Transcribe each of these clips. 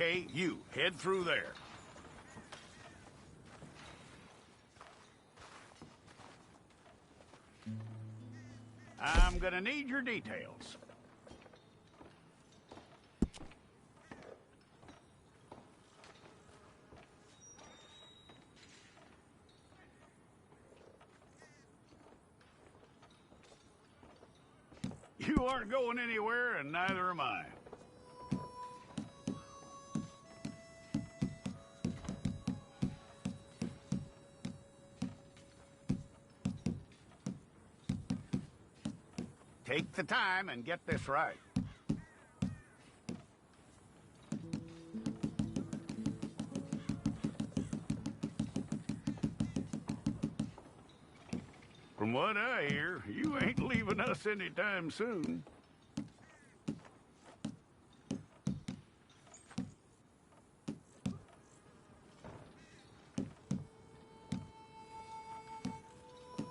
Hey, you, head through there. I'm gonna need your details. You aren't going anywhere, and neither am I. Take the time and get this right. From what I hear, you ain't leaving us anytime soon.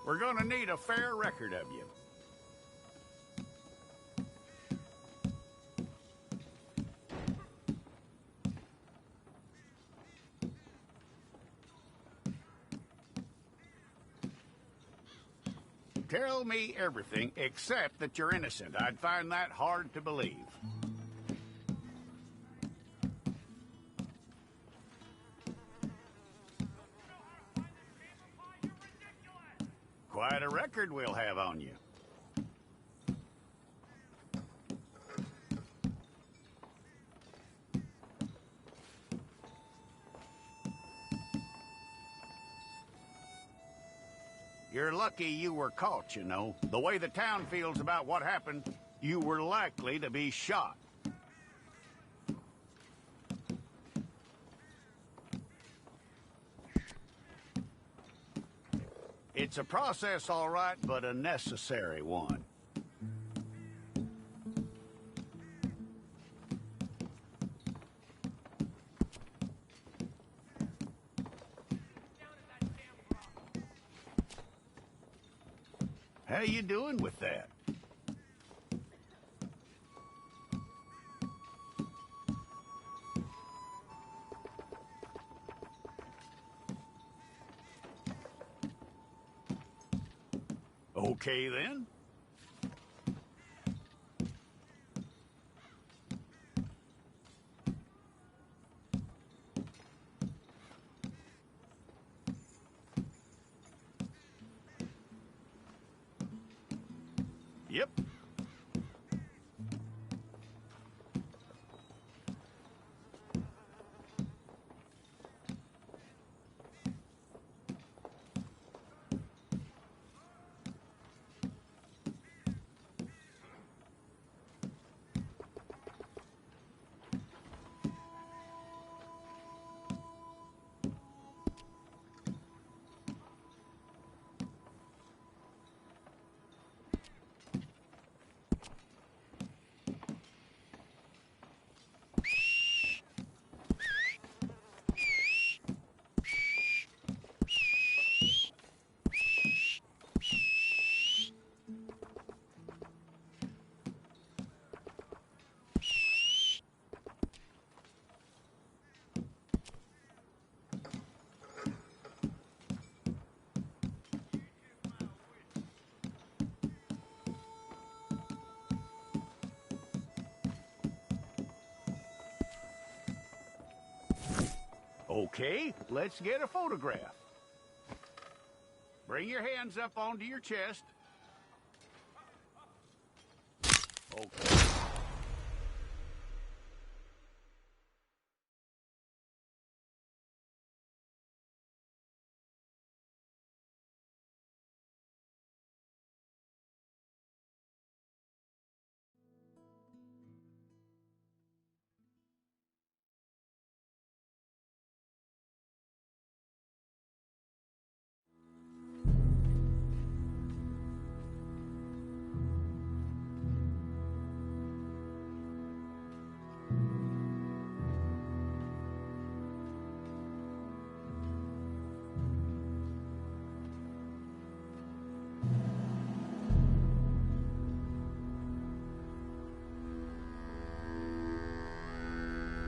We're gonna need a fair record of you. Tell me everything except that you're innocent. I'd find that hard to believe. Quite a record we'll have on you. You're lucky you were caught, you know. The way the town feels about what happened, you were likely to be shot. It's a process, all right, but a necessary one. How you doing with that? Okay, then. Yep. Okay, let's get a photograph. Bring your hands up onto your chest. Okay.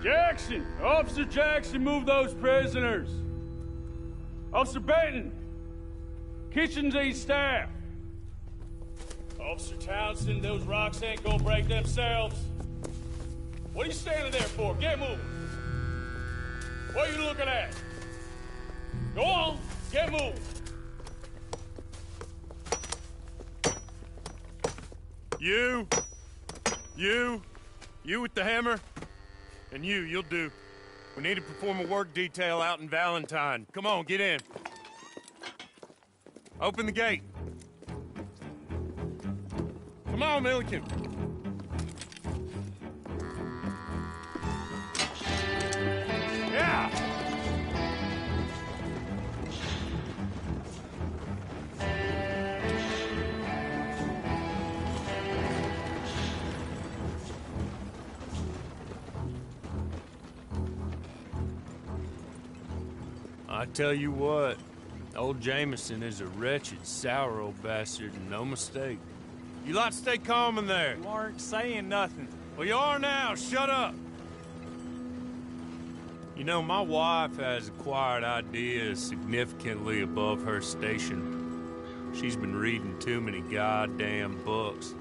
Jackson! Officer Jackson, move those prisoners! Officer Benton! Kitchens and staff! Officer Townsend, those rocks ain't gonna break themselves. What are you standing there for? Get moving! What are you looking at? Go on, get moving! You with the hammer? And you'll do. We need to perform a work detail out in Valentine. Come on, get in. Open the gate. Come on, Milliken. Yeah! I tell you what, old Jameson is a wretched, sour old bastard, and no mistake. You lot stay calm in there. You aren't saying nothing. Well, you are now. Shut up. You know, my wife has acquired ideas significantly above her station. She's been reading too many goddamn books.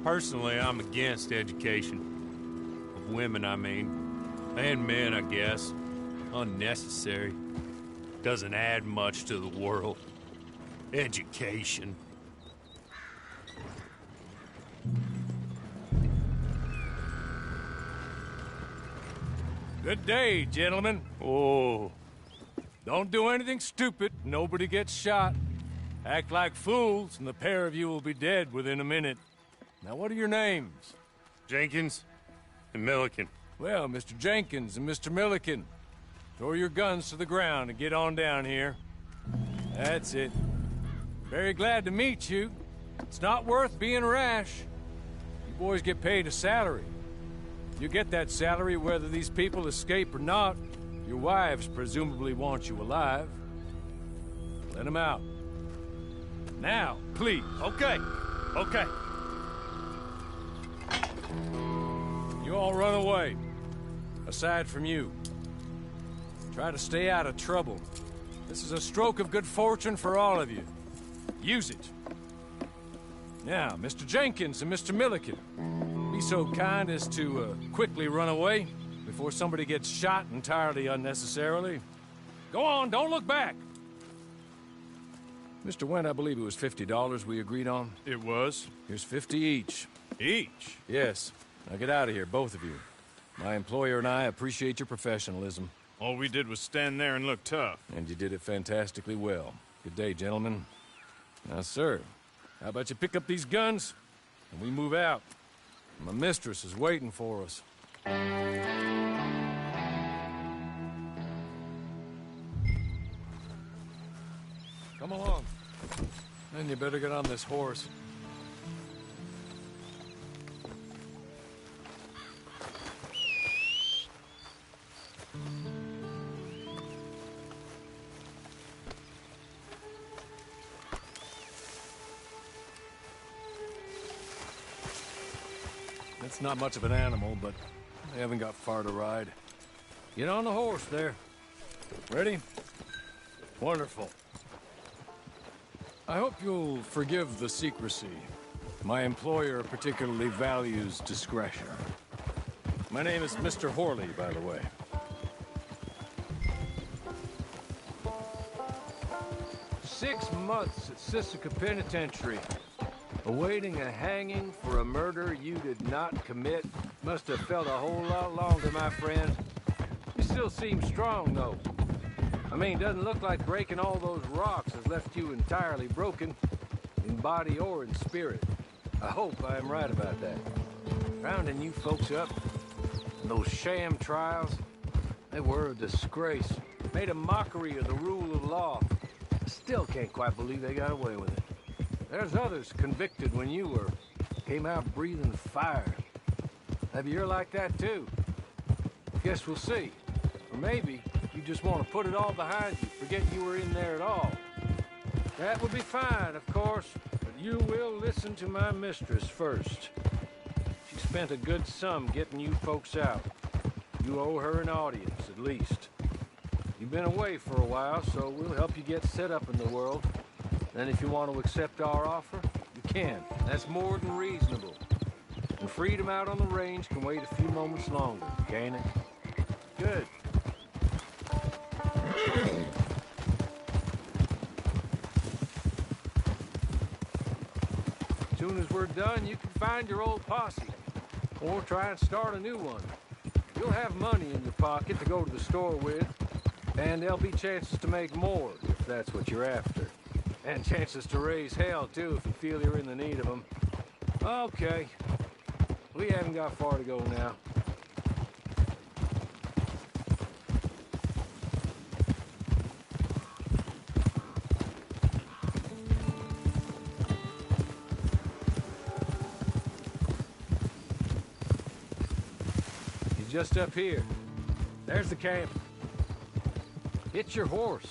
Personally, I'm against education. Of women, I mean. And men, I guess. Unnecessary. Doesn't add much to the world. Education. Good day, gentlemen. Oh. Don't do anything stupid. Nobody gets shot. Act like fools, and the pair of you will be dead within a minute. Now, what are your names? Jenkins and Milliken. Well, Mr. Jenkins and Mr. Milliken, throw your guns to the ground and get on down here. That's it. Very glad to meet you. It's not worth being rash. You boys get paid a salary. You get that salary whether these people escape or not. Your wives presumably want you alive. Let them out. Now, please. Okay. You all run away. Aside from you. Try to stay out of trouble. This is a stroke of good fortune for all of you. Use it. Now, Mr. Jenkins and Mr. Milliken, be so kind as to quickly run away before somebody gets shot entirely unnecessarily. Go on, don't look back. Mr. Wendt, I believe it was $50 we agreed on. It was. Here's 50 each. Each? Yes. Now get out of here, both of you. My employer and I appreciate your professionalism. All we did was stand there and look tough. And you did it fantastically well. Good day, gentlemen. Now, sir, how about you pick up these guns, and we move out? My mistress is waiting for us. Come along. Then you better get on this horse. It's not much of an animal, but they haven't got far to ride. Get on the horse there. Ready? Wonderful. I hope you'll forgive the secrecy. My employer particularly values discretion. My name is Mr. Horley, by the way. "6 months at Sisika Penitentiary. Awaiting a hanging for a murder you did not commit. Must have felt a whole lot longer, my friend. You still seem strong, though. I mean, doesn't look like breaking all those rocks has left you entirely broken, in body or in spirit. I hope I am right about that. Rounding you folks up, those sham trials, they were a disgrace. Made a mockery of the rule of law. I still can't quite believe they got away with it. There's others convicted when you were. Came out breathing fire. Maybe you're like that too. Guess we'll see. Or maybe you just want to put it all behind you, forget you were in there at all. That would be fine, of course, but you will listen to my mistress first. She spent a good sum getting you folks out. You owe her an audience, at least. You've been away for a while, so we'll help you get set up in the world. Then if you want to accept our offer, you can. That's more than reasonable. And freedom out on the range can wait a few moments longer, can't it? Good. As soon as we're done, you can find your old posse. Or try and start a new one. You'll have money in your pocket to go to the store with. And there'll be chances to make more, if that's what you're after. And chances to raise hell, too, if you feel you're in the need of them. Okay. We haven't got far to go now. He's just up here. There's the camp. It's your horse.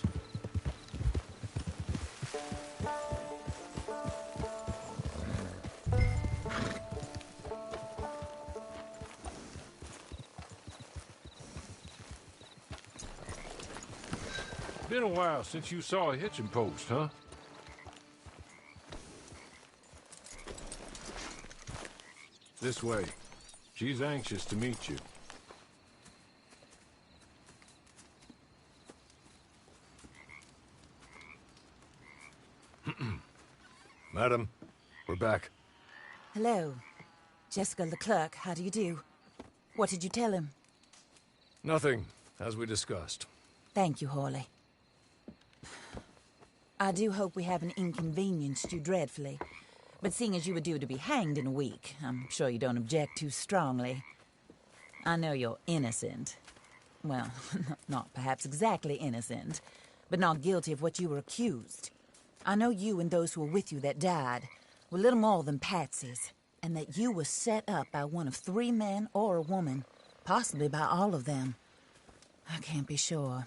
Been a while since you saw a hitching post, huh? This way. She's anxious to meet you. Madam, we're back. Hello. Jessica Leclerc, how do you do? What did you tell him? Nothing, as we discussed. Thank you, Hawley. I do hope we haven't inconvenienced you dreadfully. But seeing as you were due to be hanged in a week, I'm sure you don't object too strongly. I know you're innocent. Well, not perhaps exactly innocent, but not guilty of what you were accused. I know you and those who were with you that died were little more than patsies, and that you were set up by one of 3 men or a woman, possibly by all of them. I can't be sure,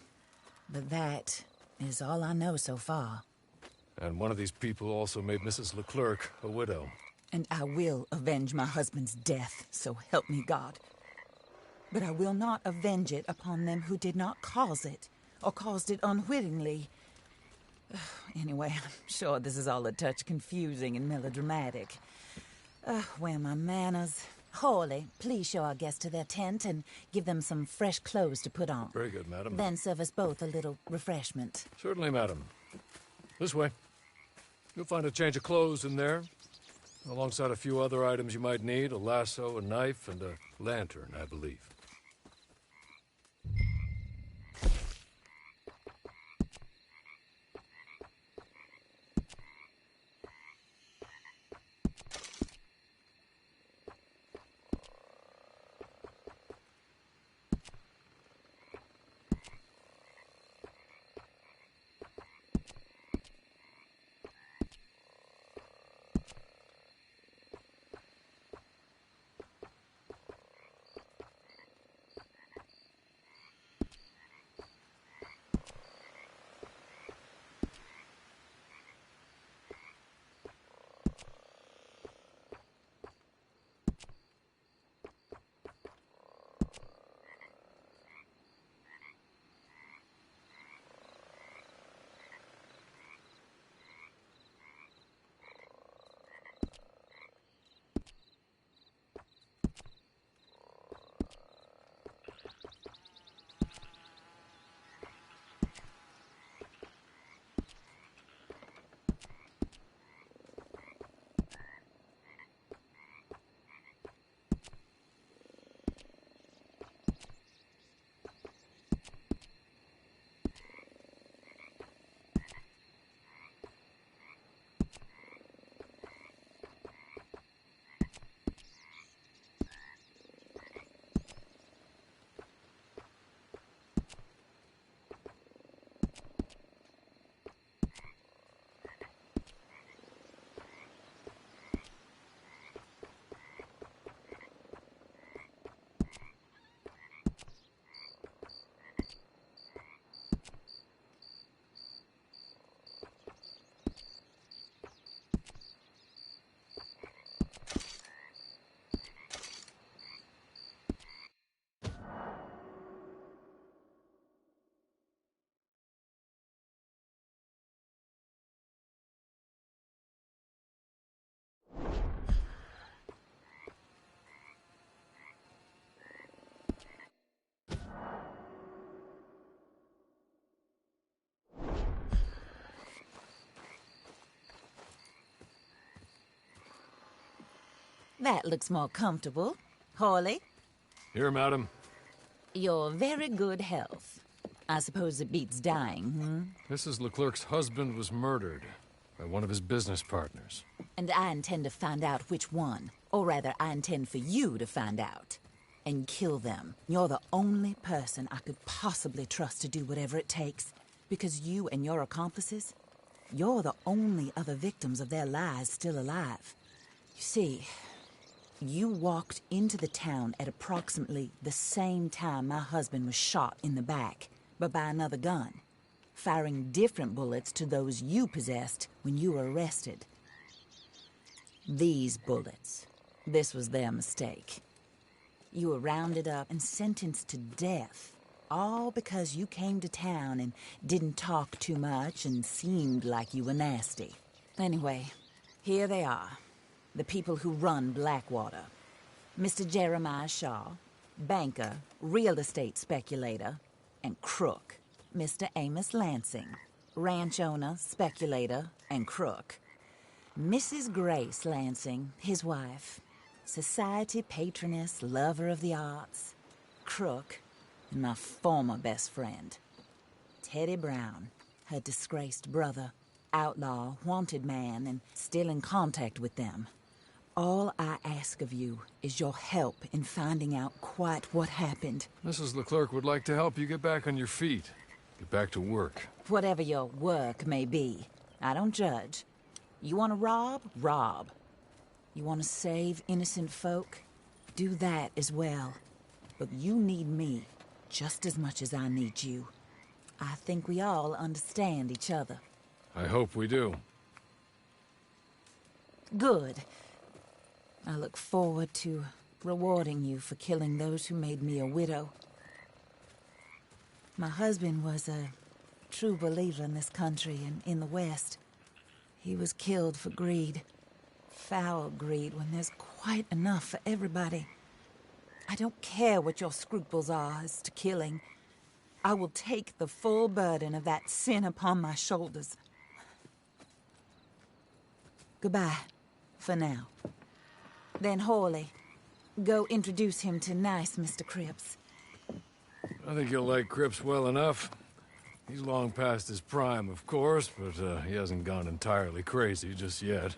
but that is all I know so far. And one of these people also made Mrs. Leclerc a widow. And I will avenge my husband's death, so help me God. But I will not avenge it upon them who did not cause it, or caused it unwittingly. Anyway, I'm sure this is all a touch confusing and melodramatic. Where are my manners? Hawley, please show our guests to their tent and give them some fresh clothes to put on. Very good, madam. Then serve us both a little refreshment. Certainly, madam. This way. You'll find a change of clothes in there, alongside a few other items you might need, a lasso, a knife, and a lantern, I believe. That looks more comfortable. Hawley, Here, madam. your very good health. I suppose it beats dying, Mrs. Leclerc's husband was murdered by one of his business partners. And I intend to find out which one. Or rather, I intend for you to find out. And kill them. You're the only person I could possibly trust to do whatever it takes. Because you and your accomplices, you're the only other victims of their lies still alive. You see, you walked into the town at approximately the same time my husband was shot in the back, but by another gun, firing different bullets to those you possessed when you were arrested. These bullets, this was their mistake. You were rounded up and sentenced to death, all because you came to town and didn't talk too much and seemed like you were nasty. Anyway, here they are, the people who run Blackwater. Mr. Jeremiah Shaw, banker, real estate speculator, and crook. Mr. Amos Lansing, ranch owner, speculator, and crook. Mrs. Grace Lansing, his wife, society patroness, lover of the arts, crook, and my former best friend. Teddy Brown, her disgraced brother, outlaw, wanted man, and still in contact with them. All I ask of you is your help in finding out quite what happened. Mrs. Leclerc would like to help you get back on your feet. Get back to work. Whatever your work may be, I don't judge. You want to rob? Rob. You want to save innocent folk? Do that as well. But you need me just as much as I need you. I think we all understand each other. I hope we do. Good. I look forward to rewarding you for killing those who made me a widow. My husband was a true believer in this country and in the West. He was killed for greed. Foul greed when there's quite enough for everybody. I don't care what your scruples are as to killing. I will take the full burden of that sin upon my shoulders. Goodbye, for now. Then Hawley, go introduce him to nice Mr. Cripps. I think you'll like Cripps well enough. He's long past his prime, of course, but he hasn't gone entirely crazy just yet.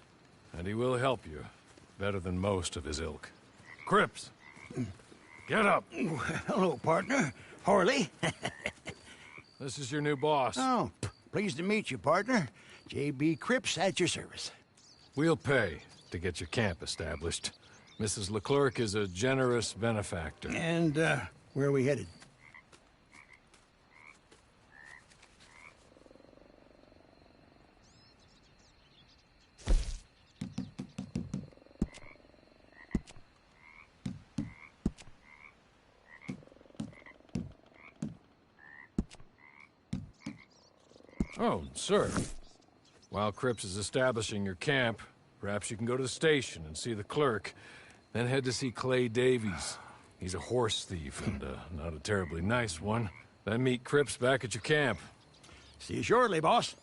And he will help you, better than most of his ilk. Cripps! Get up! Hello, partner. Hawley. This is your new boss. Oh, pleased to meet you, partner. J.B. Cripps at your service. We'll pay to get your camp established. Mrs. Leclerc is a generous benefactor. And, where are we headed? Oh, sir. While Cripps is establishing your camp, perhaps you can go to the station and see the clerk, then head to see Clay Davies. He's a horse thief, and not a terribly nice one. Then meet Cripps back at your camp. See you shortly, boss.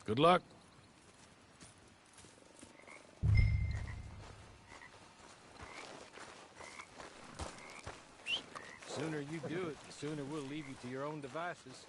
Good luck. The sooner you do it, the sooner we'll leave you to your own devices.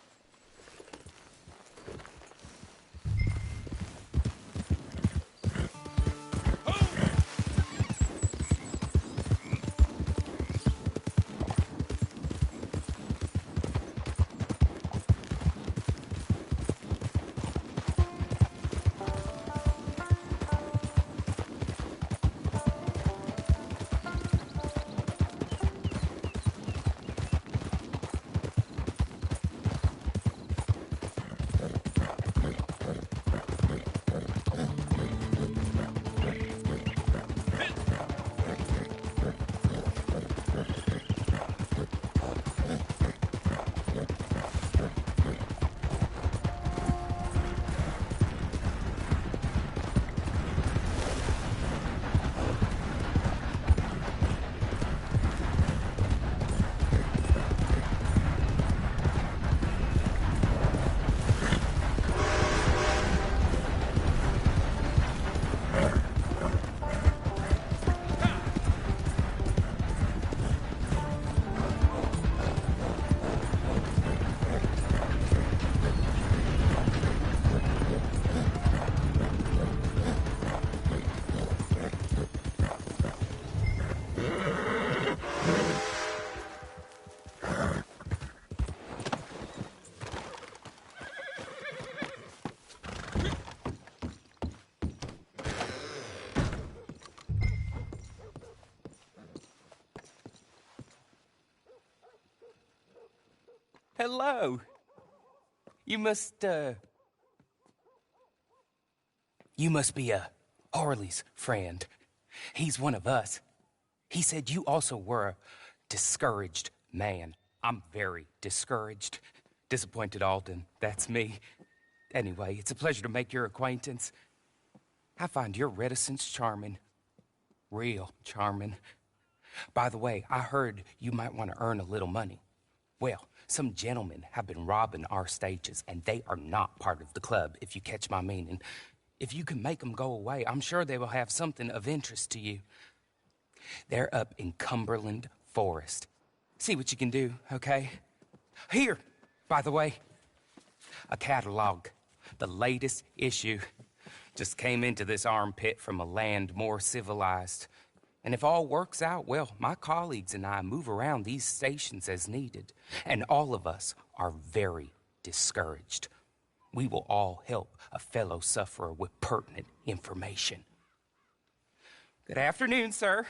Hello. You must be Harley's friend. He's one of us. He said you also were a discouraged man. I'm very discouraged. Disappointed Alden, that's me. Anyway, it's a pleasure to make your acquaintance. I find your reticence charming. Real charming. By the way, I heard you might want to earn a little money. Well, some gentlemen have been robbing our stages, and they are not part of the club, if you catch my meaning. If you can make them go away, I'm sure they will have something of interest to you. They're up in Cumberland Forest. See what you can do, okay? Here, by the way, a catalog. The latest issue. Just came into this armpit from a land more civilized. And if all works out, well, my colleagues and I move around these stations as needed. And all of us are very discouraged. We will all help a fellow sufferer with pertinent information. Good afternoon, sir.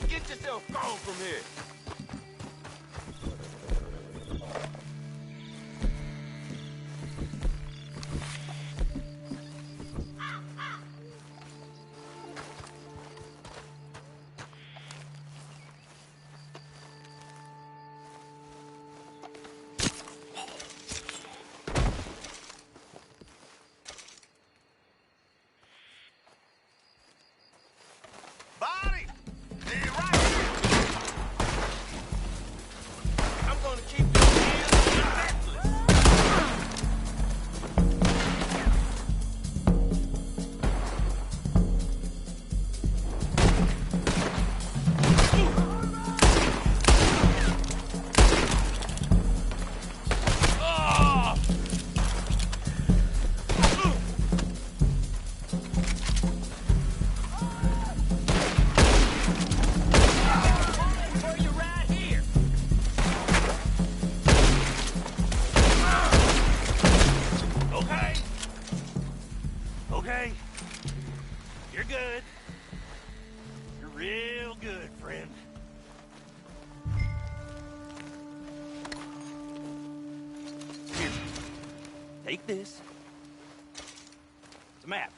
Get yourself gone from here! Body! Stay right here! I'm gonna keep this deal Real good, friend. Here. Take this. It's a map.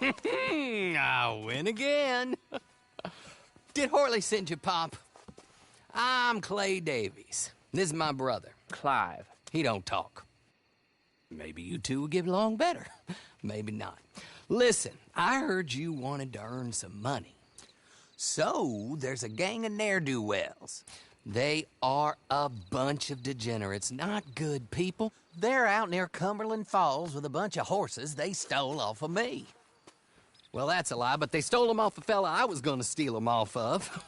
I win again. Did Horley send you, Pop? I'm Clay Davies. This is my brother, Clive. He don't talk. Maybe you two will get along better. Maybe not. Listen, I heard you wanted to earn some money. So, there's a gang of ne'er-do-wells. They are a bunch of degenerates, not good people. They're out near Cumberland Falls with a bunch of horses they stole off of me. Well, that's a lie, but they stole them off a fella I was gonna steal them off of.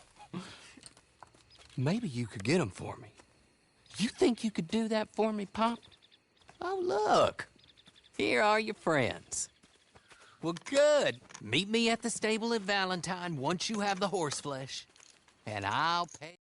Maybe you could get them for me. You think you could do that for me, Pop? Oh, look. Here are your friends. Well, good. Meet me at the stable at Valentine once you have the horse flesh, and I'll pay.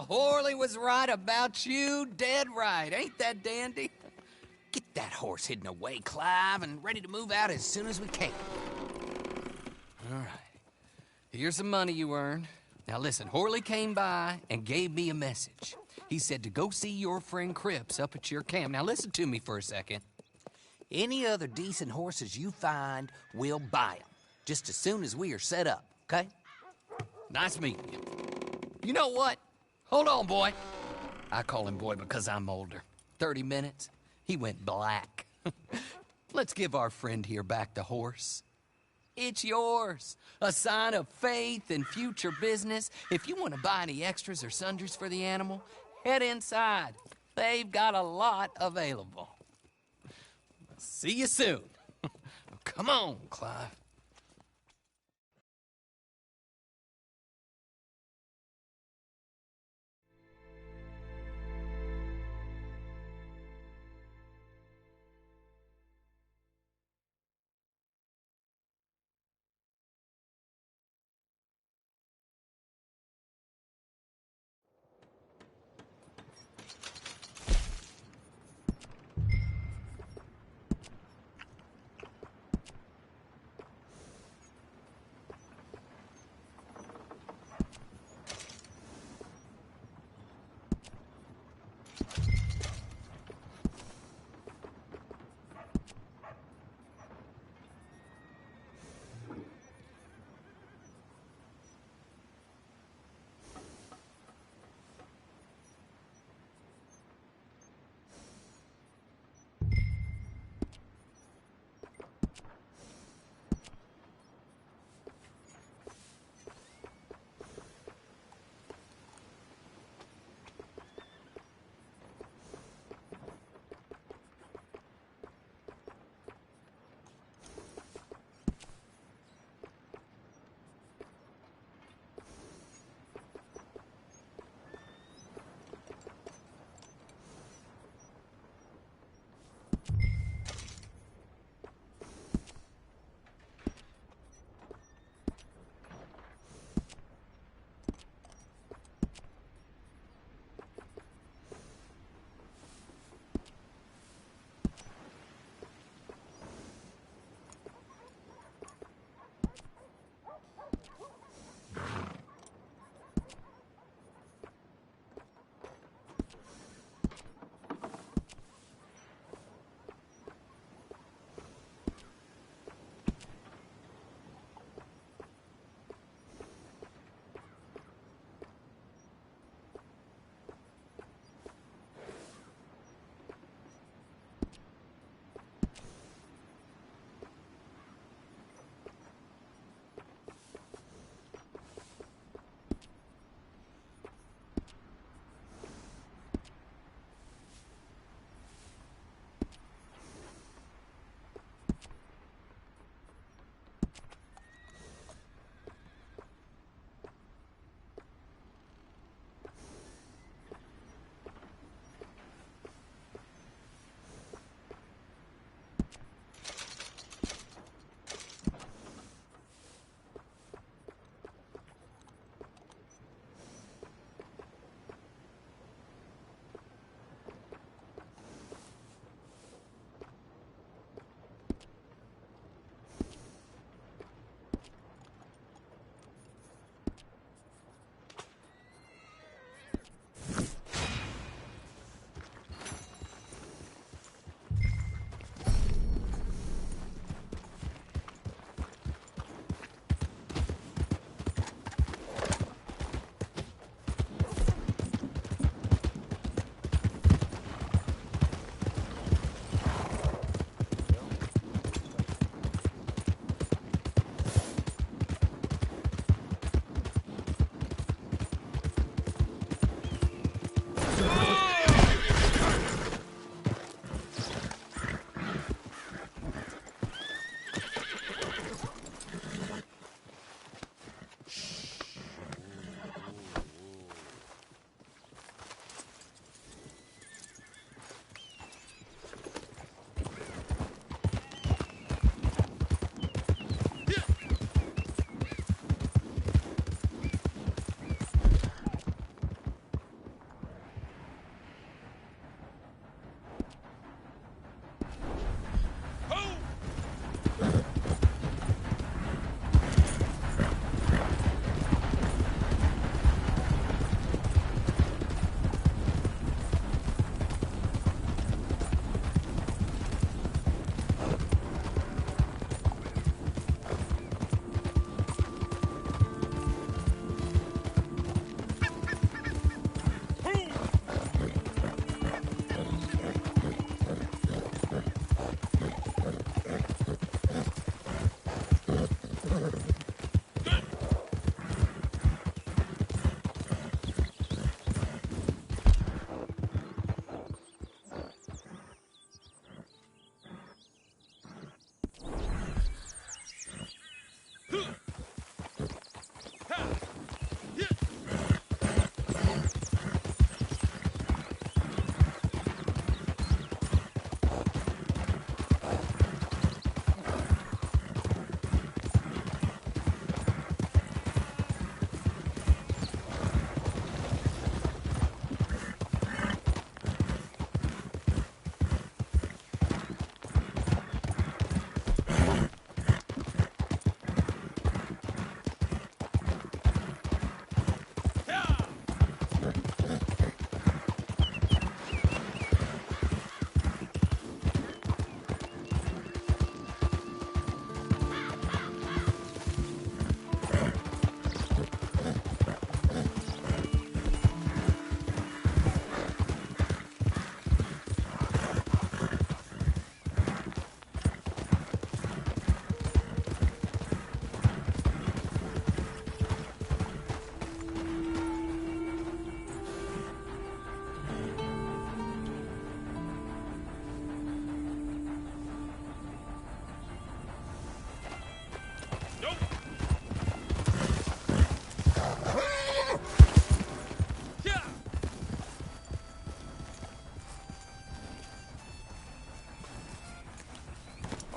Horley was right about you, dead right. Ain't that dandy? Get that horse hidden away, Clive, and ready to move out as soon as we can. All right. Here's the money you earned. Now listen, Horley came by and gave me a message. He said to go see your friend Cripps up at your camp. Now listen to me for a second. Any other decent horses you find, we'll buy them. Just as soon as we are set up, okay? Nice meeting you. You know what? Hold on, boy. I call him boy because I'm older. 30 minutes, he went black. Let's give our friend here back the horse. It's yours. A sign of faith and future business. If you want to buy any extras or sundries for the animal, head inside. They've got a lot available. See you soon. Come on, Clive.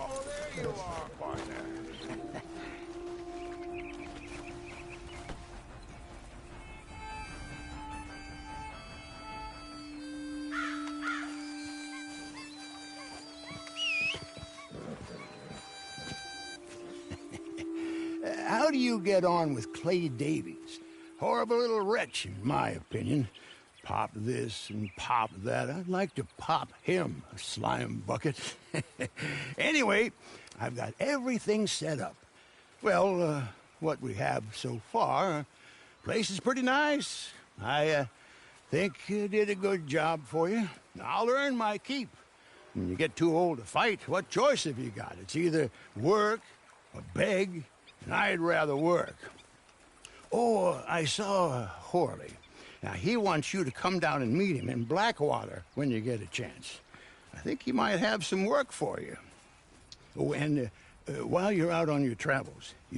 Oh, there you are, partner. How do you get on with Clay Davies? Horrible little wretch, in my opinion. Pop this and pop that. I'd like to pop him, a slime bucket. Anyway, I've got everything set up. Well, what we have so far, place is pretty nice. I think you did a good job for you. I'll earn my keep. When you get too old to fight, what choice have you got? It's either work or beg, and I'd rather work. Oh, I saw Horley. Now, he wants you to come down and meet him in Blackwater when you get a chance. I think he might have some work for you. Oh, and while you're out on your travels,